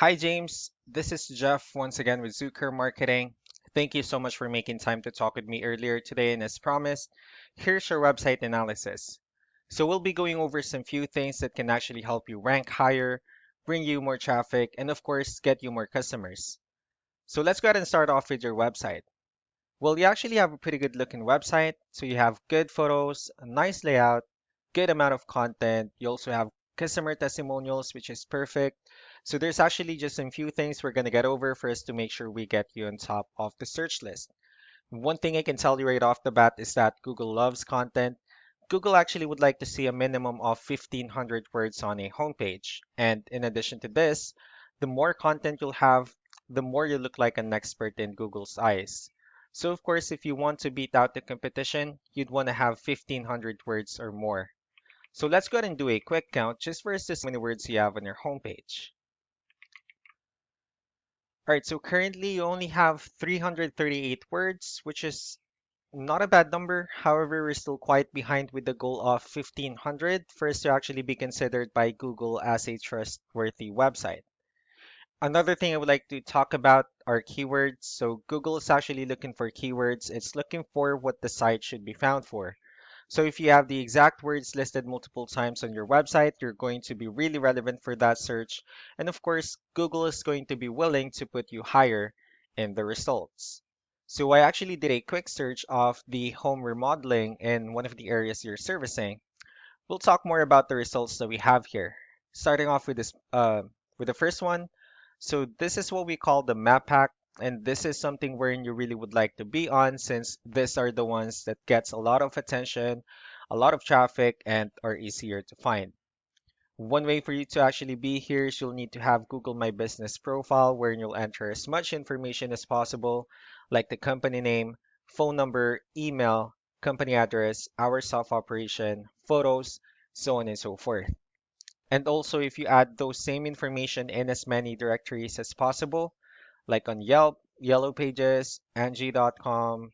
Hi, James. This is Jeff once again with Zucker Marketing. Thank you so much for making time to talk with me earlier today. And as promised, here's your website analysis. So, we'll be going over some few things that can actually help you rank higher, bring you more traffic, and of course, get you more customers. So, let's go ahead and start off with your website. Well, you actually have a pretty good looking website. So, you have good photos, a nice layout, good amount of content. You also have customer testimonials, which is perfect. So there's actually just some few things we're going to get over first to make sure we get you on top of the search list. One thing I can tell you right off the bat is that Google loves content. Google actually would like to see a minimum of 1,500 words on a homepage. And in addition to this, the more content you'll have, the more you look like an expert in Google's eyes. So of course, if you want to beat out the competition, you'd want to have 1,500 words or more. So let's go ahead and do a quick count just for us to see how many words you have on your homepage. All right, so currently you only have 338 words, which is not a bad number. However, we're still quite behind with the goal of 1,500 for us to actually be considered by Google as a trustworthy website. Another thing I would like to talk about are keywords. So Google is actually looking for keywords. It's looking for what the site should be found for. So if you have the exact words listed multiple times on your website, you're going to be really relevant for that search. And of course, Google is going to be willing to put you higher in the results. So I actually did a quick search of the home remodeling in one of the areas you're servicing. We'll talk more about the results that we have here. Starting off with with the first one. So this is what we call the map pack, and this is something wherein you really would like to be on since these are the ones that gets a lot of attention, a lot of traffic, and are easier to find. One way for you to actually be here is you'll need to have Google My Business profile wherein you'll enter as much information as possible, like the company name, phone number, email, company address, hours of operation, photos, so on and so forth. And also, if you add those same information in as many directories as possible, like on Yelp, Yellow Pages, Angie.com,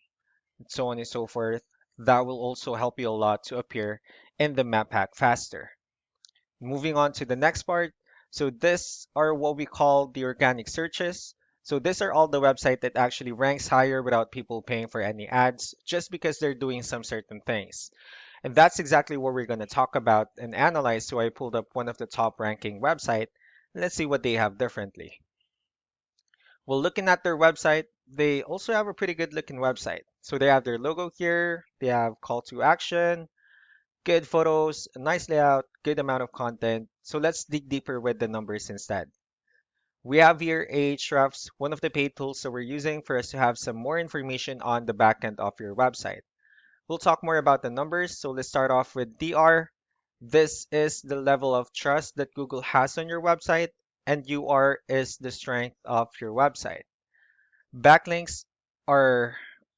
so on and so forth, that will also help you a lot to appear in the map pack faster. Moving on to the next part. So these are what we call the organic searches. So these are all the website that actually ranks higher without people paying for any ads, just because they're doing some certain things. And that's exactly what we're going to talk about and analyze. So I pulled up one of the top ranking website. Let's see what they have differently. Well, looking at their website, they also have a pretty good looking website. So they have their logo here, they have call to action, good photos, a nice layout, good amount of content. So let's dig deeper with the numbers instead. We have here Ahrefs, one of the paid tools that we're using for us to have some more information on the backend of your website. We'll talk more about the numbers, so let's start off with DR. This is the level of trust that Google has on your website, and UR is the strength of your website. Backlinks are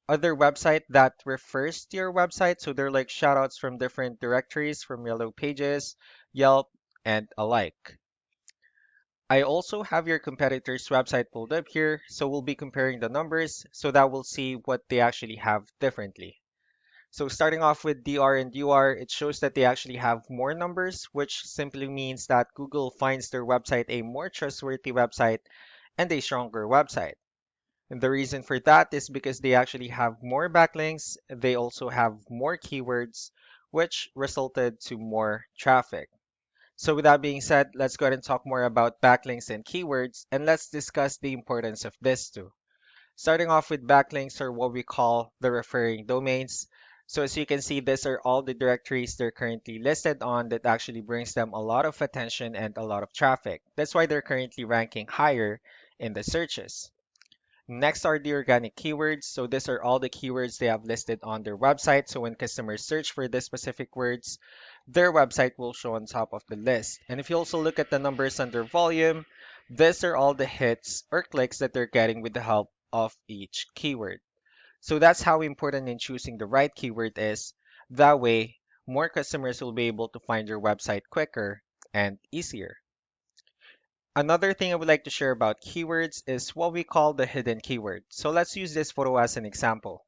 other website that refers to your website, so they're like shoutouts from different directories from Yellow Pages, Yelp, and alike. I also have your competitor's website pulled up here, so we'll be comparing the numbers so that we'll see what they actually have differently. So starting off with DR and UR, it shows that they actually have more numbers, which simply means that Google finds their website a more trustworthy website and a stronger website. And the reason for that is because they actually have more backlinks, they also have more keywords, which resulted to more traffic. So with that being said, let's go ahead and talk more about backlinks and keywords, and let's discuss the importance of this too. Starting off with backlinks or what we call the referring domains. So as you can see, these are all the directories they're currently listed on that actually brings them a lot of attention and a lot of traffic. That's why they're currently ranking higher in the searches. Next are the organic keywords. So these are all the keywords they have listed on their website. So when customers search for these specific words, their website will show on top of the list. And if you also look at the numbers under volume, these are all the hits or clicks that they're getting with the help of each keyword. So that's how important in choosing the right keyword is. That way, more customers will be able to find your website quicker and easier. Another thing I would like to share about keywords is what we call the hidden keyword. So let's use this photo as an example.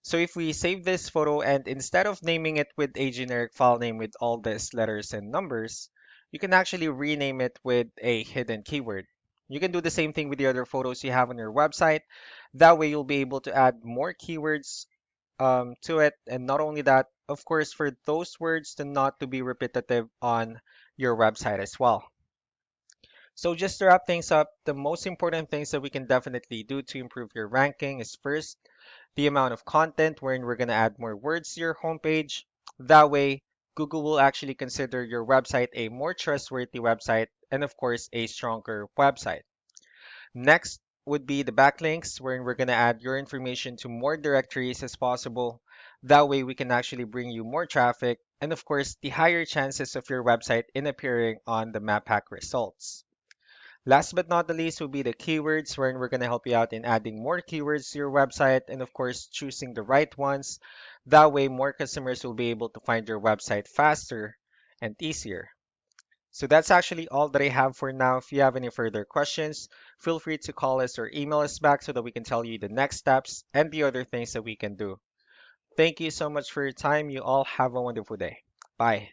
So if we save this photo and instead of naming it with a generic file name with all these letters and numbers, you can actually rename it with a hidden keyword. You can do the same thing with the other photos you have on your website. That way, you'll be able to add more keywords to it. And not only that, of course, for those words to not to be repetitive on your website as well. So just to wrap things up, the most important things that we can definitely do to improve your ranking is first, the amount of content wherein we're going to add more words to your homepage. That way, Google will actually consider your website a more trustworthy website and of course a stronger website. Next would be the backlinks, wherein we're going to add your information to more directories as possible. That way, we can actually bring you more traffic and, of course, the higher chances of your website in appearing on the map hack results. Last but not the least will be the keywords, wherein we're going to help you out in adding more keywords to your website and, of course, choosing the right ones. That way, more customers will be able to find your website faster and easier. So that's actually all that I have for now. If you have any further questions, feel free to call us or email us back so that we can tell you the next steps and the other things that we can do. Thank you so much for your time. You all have a wonderful day. Bye.